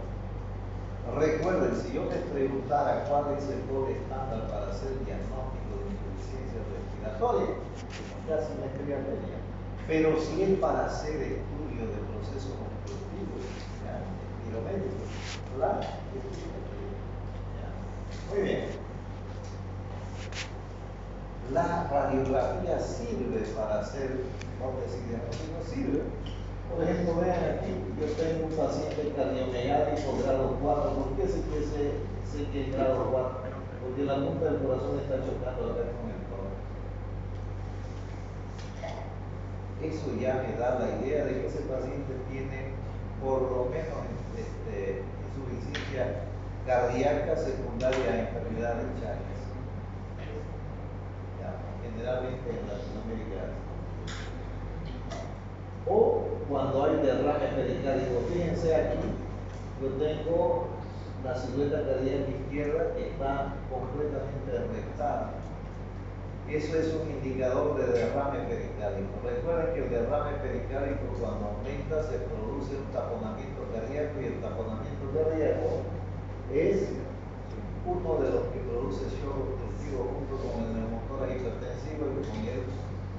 Recuerden, si yo les preguntara cuál es el gol estándar para hacer diagnóstico de insuficiencia respiratoria, casi me escribiría. Pero si es para hacer estudio de procesos obstructivos, espirométricos, la espirometría. Muy bien. La radiografía sirve para hacer hipótesis diagnósticas, sirve. Por ejemplo, vean aquí, yo tengo un paciente cardiomegálico grado 4. ¿Por qué sé que es grado 4? Porque la punta del corazón está chocando acá con el corazón. Eso ya me da la idea de que ese paciente tiene por lo menos insuficiencia cardíaca secundaria a enfermedad de Chagas. Generalmente en Latinoamérica. O cuando hay derrame pericárdico. Fíjense aquí, yo tengo la silueta cardíaca izquierda que está completamente rectada. Eso es un indicador de derrame pericárdico. Recuerden que el derrame pericárdico cuando aumenta se produce un taponamiento cardíaco y el taponamiento cardíaco es uno de los que produce shock obstructivo junto con el neumotórax hipertensivo y con el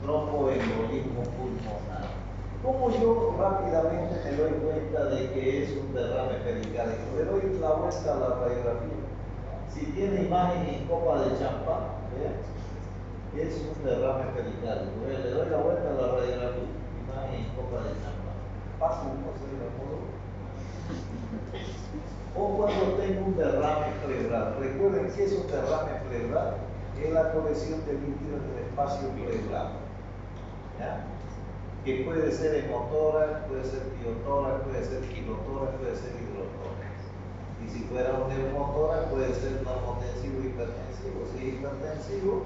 tromboembolismo pulmonar. ¿Cómo yo rápidamente me doy cuenta de que es un derrame pericárdico? Le doy la vuelta a la radiografía. Si tiene imagen en copa de champán, ¿vean? Es un derrame pericárdico. Le doy la vuelta a la radiografía, imagen en copa de champán. Fácil, no se lo puedo. O cuando tengo un derrame pleural. Recuerden que es un derrame pleural, es la colección de líquidos en el espacio pleural. ¿Ya? Que puede ser hemotórax, puede ser piotórax, puede ser kilotórax, puede ser hidrotórax. Y si fuera un neumotórax, puede ser normotensivo hipertensivo. Si es hipertensivo,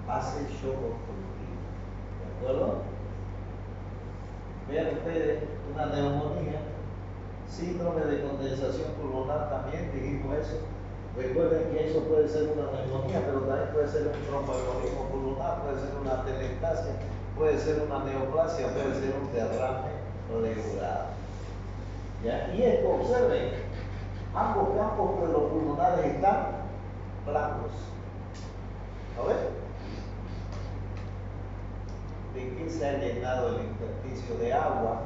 hace shock obstructivo. ¿De acuerdo? Vean ustedes una neumonía. Síndrome de condensación pulmonar también, dijimos eso. Recuerden que eso puede ser una neumonía, pero también puede ser un tromboembolismo pulmonar, puede ser una atelectasia, puede ser una neoplasia, puede ser un derrame pleural. ¿Ya? Y esto, observen, ambos campos pleuropulmonares están blancos. ¿Lo ven? ¿De qué se ha llenado el intersticio? De agua.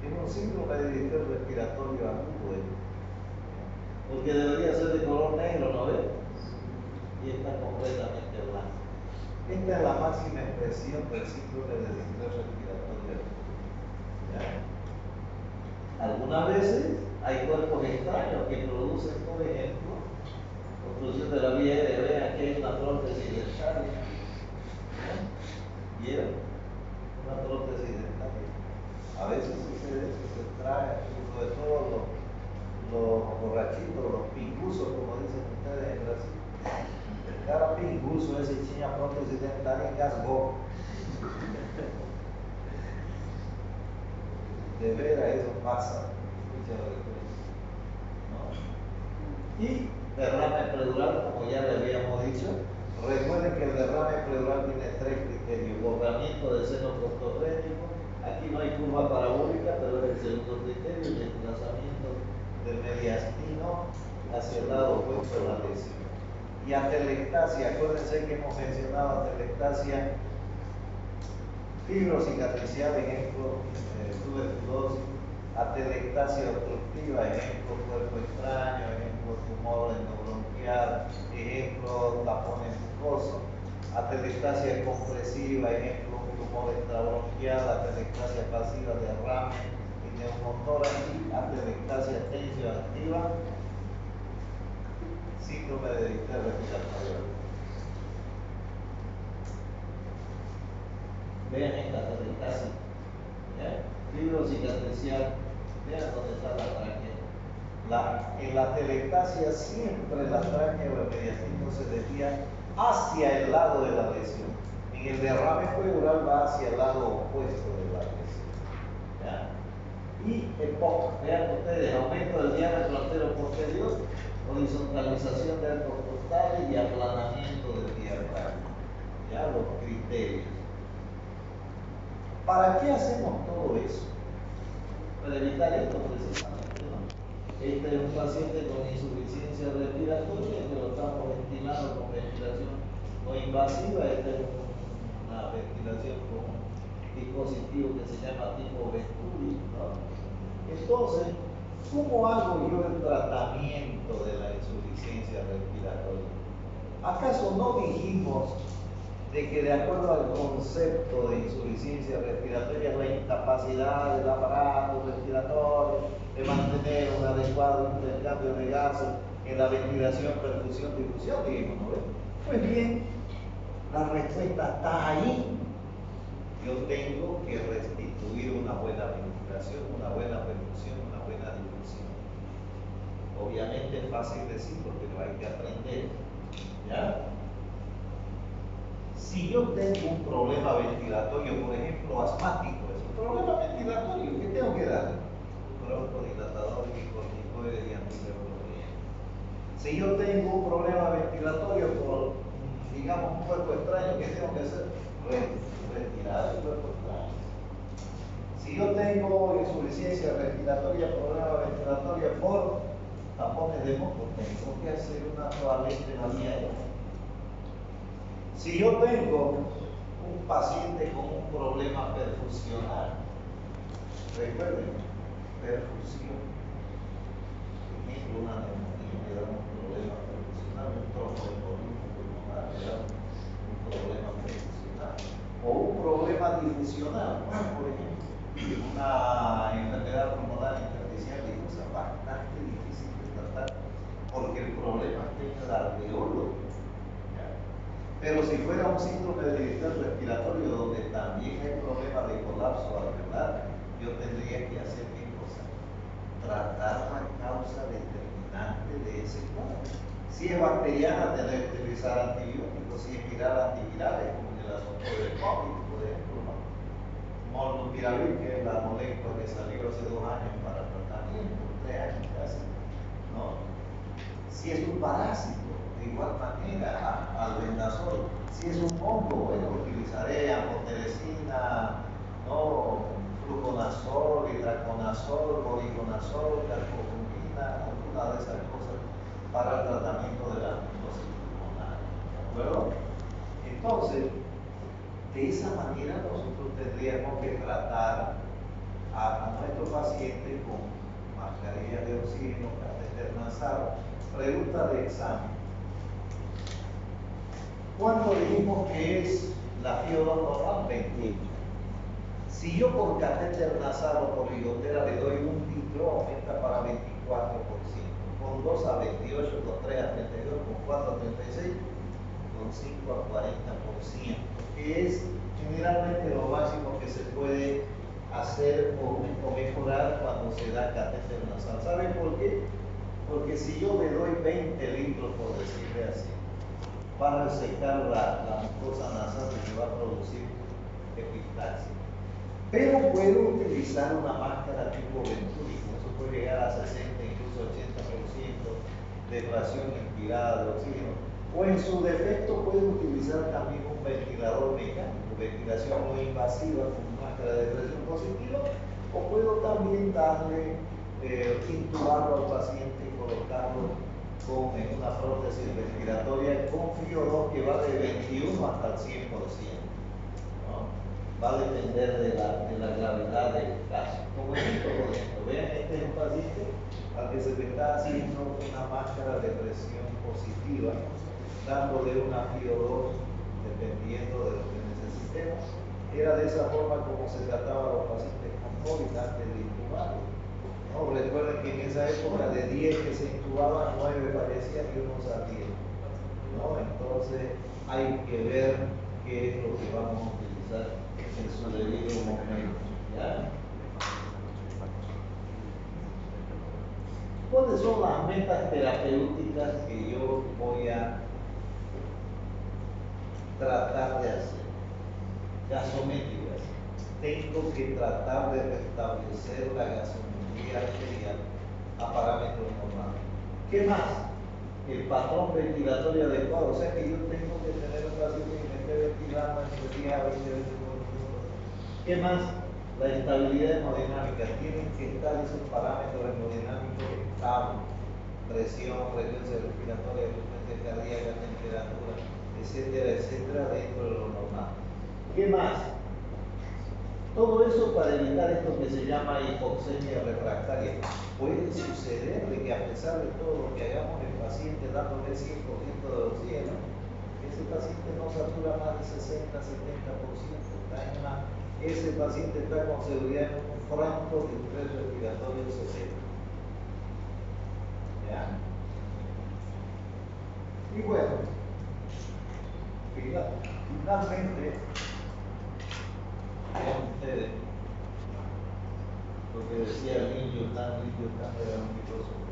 Es un síndrome de distrés respiratorio agudo, porque debería ser de color negro, ¿no ves? Y está completamente blanco. Esta es la máxima expresión del síndrome de distrés respiratorio. ¿Ya? Algunas veces hay cuerpos extraños que producen, por ejemplo, obstrucción de la vía aérea. Vean, aquí hay una prótesis dental. ¿Vieron? Una prótesis dental. A veces sucede que se trae, sobre todo los borrachitos, los pingusos, como dicen ustedes en Brasil. Cada pinguso ese tinha prótese dental e engasgó. De veras eso pasa. ¿No? Y derrame pleural, como ya le habíamos dicho. Recuerden que el derrame pleural tiene tres criterios: borramiento del seno costorrénico. Aquí no hay curva parabólica, pero es el segundo criterio, el desplazamiento del mediastino hacia el lado opuesto de la lesión. Y atelectasia, acuérdense que hemos mencionado atelectasia fibrocicatricial, ejemplo, tuberculosis, atelectasia obstructiva, ejemplo, cuerpo extraño, ejemplo, tumor endobronquial, ejemplo, tapones mucosos, atelectasia compresiva, ejemplo, tumor extrabronquial, atelectasia pasiva, derrame y neumotórax, y atelectasia tensioactiva, síndrome de distrés respiratorio. Vean esta atelectasia, fibrocicatricial, vean dónde está la tráquea. En la atelectasia siempre la tráquea o el mediastino se desvía hacia el lado de la lesión. En el derrame pleural va hacia el lado opuesto de la lesión. ¿Ya? Y EPOC, vean ustedes, aumento del diámetro antero posterior, horizontalización de arcos costales y aplanamiento del diafragma. Ya los criterios. ¿Para qué hacemos todo eso? Para evitar esto precisamente, ¿no? Este es un paciente con insuficiencia respiratoria que lo estamos ventilando con ventilación no invasiva. Esta es una ventilación con un dispositivo que se llama tipo Venturi, ¿no? Entonces, ¿cómo hago yo el tratamiento de la insuficiencia respiratoria? ¿Acaso no dijimos de que de acuerdo al concepto de insuficiencia respiratoria, la incapacidad del aparato respiratorio de mantener un adecuado intercambio de gases en la ventilación, perfusión, difusión, dijimos, ¿no? Pues bien, la respuesta está ahí. Yo tengo que restituir una buena ventilación, una buena perfusión, una buena difusión. Obviamente es fácil decirlo, pero hay que aprender, ¿ya? Si yo tengo un problema ventilatorio, por ejemplo, asmático, es un problema ventilatorio, ¿qué tengo que dar? Un broncodilatador, corticoide y antineurología. Si yo tengo un problema ventilatorio por, digamos, un cuerpo extraño, ¿qué tengo que hacer? Retirar el cuerpo extraño. Si yo tengo insuficiencia respiratoria, problema ventilatorio por tapones de moco, tengo que hacer una toalete en la vía aérea. Si yo tengo un paciente con un problema perfusional, recuerden, perfusión, por ejemplo, una neumonía me da un problema perfusional, un tromboembolismo pulmonar me da un problema perfusional, o un problema difusional, por ejemplo, una enfermedad pulmonar intersticial difusa, bastante difícil de tratar, porque el problema está en el alveolo. Pero si fuera un síndrome de distrés respiratorio donde también hay problemas de colapso alveolar, yo tendría que hacer qué cosa? Tratar la causa determinante de ese cuadro. Si es bacteriana, tener que utilizar antibióticos. Si es viral, antivirales, como en el asunto del COVID, por ejemplo, ¿no? Molnupiravir, que es la molécula que salió hace 2 años para tratamiento, 3 años casi, ¿no? Si es un parásito, de igual manera, albendazol. Si es un hongo, bueno, utilizaré amoteresina, ¿no? Fluconazol, itraconazol, origonazol, carfopumina, alguna de esas cosas para el tratamiento de la fibrosis pulmonar. ¿De acuerdo? Entonces, de esa manera nosotros tendríamos que tratar a nuestro paciente con mascarilla de oxígeno, catéter nasal. Pregunta de examen. ¿Cuánto dijimos que es la FIO2 normal? 20. Si yo por catéter nasal o por ligotera le doy 1 litro, aumenta para 24%. Con 2 a 28, con 3 a 32, con 4 a 36, con 5 a 40%. Que es generalmente lo máximo que se puede hacer o mejorar cuando se da catéter nasal. ¿Saben por qué? Porque si yo le doy 20 litros, por decirle así, va a resecar la mucosa nasal y se va a producir epistaxia. Pero puedo utilizar una máscara tipo Venturi, eso puede llegar a 60, incluso 80% de fracción inspirada de oxígeno. O en su defecto puede utilizar también un ventilador mecánico, ventilación no invasiva con máscara de presión positiva, o puedo también darle, intubarlo al paciente y colocarlo en una prótesis respiratoria con FIO2 que va de 21 hasta el 100%. ¿No? Va a depender de la gravedad del caso. Como es todo esto, vean, este es un paciente al que se le está haciendo una máscara de presión positiva, dándole una FIO2 dependiendo de lo que necesitemos. Era de esa forma como se trataba a los pacientes con COVID antes de intubarlos. No, recuerden que en esa época de 10 que se intubaban, 9 fallecían y 1 salía. ¿No? Entonces hay que ver qué es lo que vamos a utilizar en su debido momento. ¿Ya? ¿Cuáles son las metas terapéuticas que yo voy a tratar de hacer? Gasométricas. Tengo que tratar de restablecer la gasometría arterial a parámetros normales. ¿Qué más? El patrón ventilatorio adecuado. O sea que yo tengo que tener un paciente que me esté ventilando entre 10 a 20 veces por minuto. ¿Qué más? La estabilidad hemodinámica. Tienen que estar esos parámetros hemodinámicos estables. Presión, frecuencia respiratoria, frecuencia cardíaca, temperatura, etcétera, etcétera, dentro de lo normal. ¿Qué más? Todo eso para evitar esto que se llama hipoxemia refractaria. Puede suceder de que a pesar de todo lo que hagamos el paciente dándole 100% de oxígeno, ese paciente no satura más de 60-70%. Ese paciente está con seguridad en un franco de estrés respiratorio 60. ¿Ya? Y bueno, finalmente, vean ustedes lo que decía Lin Yutang era un filósofo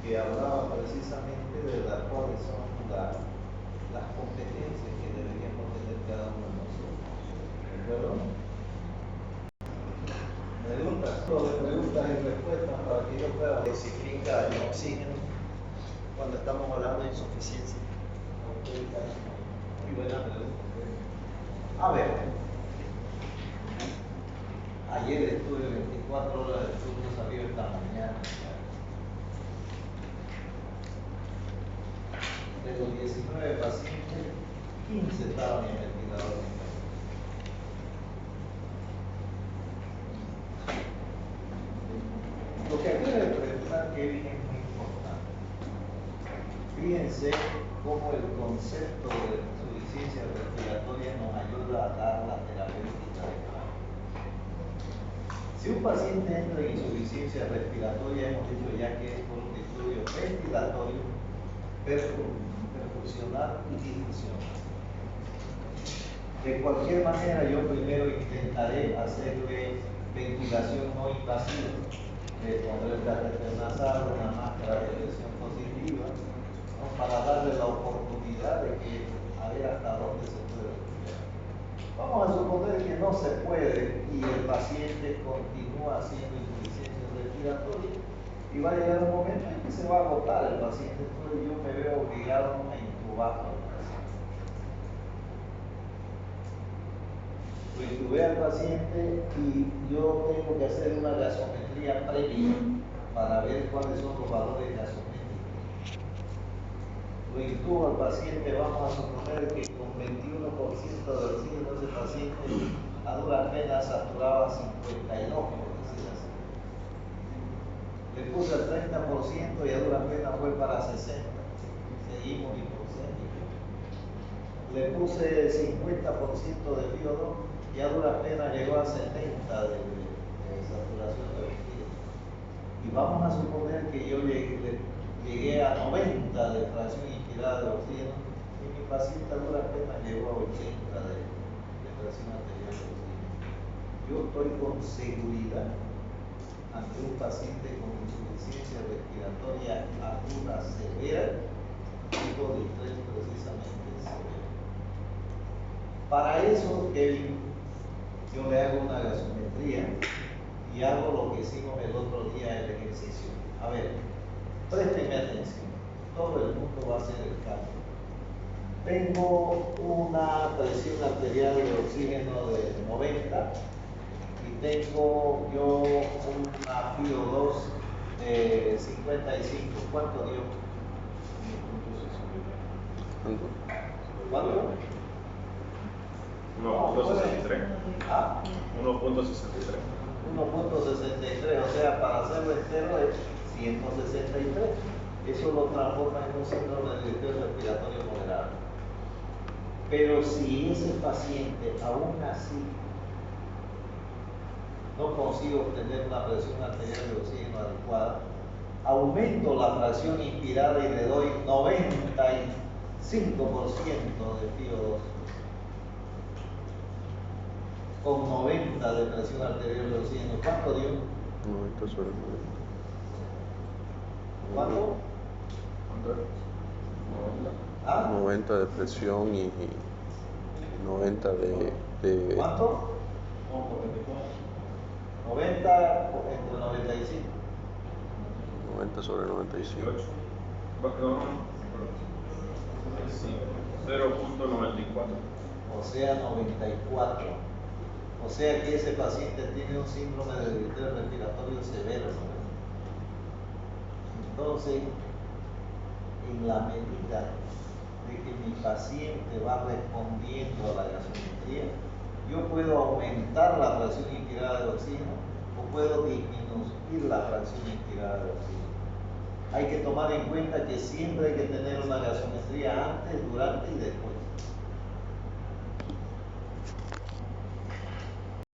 que hablaba precisamente de cuáles son las competencias que deberíamos tener cada uno de nosotros. ¿De acuerdo? Preguntas, solo de preguntas y respuestas para que yo pueda Especifica el oxígeno cuando estamos hablando de insuficiencia. Muy buena pregunta. A ver, ayer estuve 24 horas de turno, salió esta mañana. De los 19 pacientes, 15 estaban en ventilador. Lo que acabo de preguntar, Kevin, es muy importante. Fíjense cómo el concepto de insuficiencia respiratoria nos ayuda a dar la terapéutica adecuada. Si un paciente entra en insuficiencia respiratoria, hemos dicho ya que es por un estudio ventilatorio, perfusional y difusional. De cualquier manera, yo primero intentaré hacerle ventilación no invasiva. Le pondré el catéter nasal, una máscara de presión positiva, ¿no? Para darle la oportunidad de que a ver hasta dónde se puede respirar. Vamos a suponer que no se puede y el paciente continúa haciendo insuficiencia respiratoria y va a llegar un momento en que se va a agotar el paciente, entonces yo me veo obligado a intubarlo al paciente. Lo intubé al paciente y yo tengo que hacer una gasometría previa para ver cuáles son los valores gasométricos. Lo intubo al paciente, vamos a suponer que con 21% de oxígeno ese paciente a duras penas saturaba 52, por decir así. Le puse el 30% y a duras penas fue para 60%. Seguimos hipoglucémicos. Le puse 50% de FiO2 y a duras penas llegó a 70% de saturación de oxígeno. Y vamos a suponer que yo llegué a 90 de fracción inspirada de oxígeno y mi paciente a duras penas llegó a 80 de fracción arterial de oxígeno. Yo estoy con seguridad ante un paciente con insuficiencia respiratoria aguda severa, tipo de estrés precisamente severo. Para eso, Kevin, yo le hago una gasometría y hago lo que hicimos el otro día, el ejercicio. A ver, présteme atención, todo el mundo va a hacer el cambio. Tengo una presión arterial de oxígeno de 90 y tengo yo una FiO2 de 55. ¿Cuánto dio? ¿Cuánto? 1.63. ¿Ah? 1.63. 1.63, o sea, para hacerlo entero es 163. Eso lo transforma en un síndrome de distrés respiratorio moderado. Pero si ese paciente aún así no consigo obtener una presión arterial de oxígeno adecuada, aumento la fracción inspirada y le doy 95% de FiO2. Con 90 de presión arterial de oxígeno. ¿Cuánto dio? 90 sobre 90. ¿Cuánto? ¿Ah? 90 de presión y 90 de ¿Cuánto? 90 entre 95. 90 sobre 95. 0.94. O sea, 94. O sea que ese paciente tiene un síndrome de distrés respiratorio severo, ¿no? Entonces, en la medida de que mi paciente va respondiendo a la gasometría, yo puedo aumentar la fracción inspirada de oxígeno o puedo disminuir la fracción inspirada de oxígeno. Hay que tomar en cuenta que siempre hay que tener una gasometría antes, durante y después.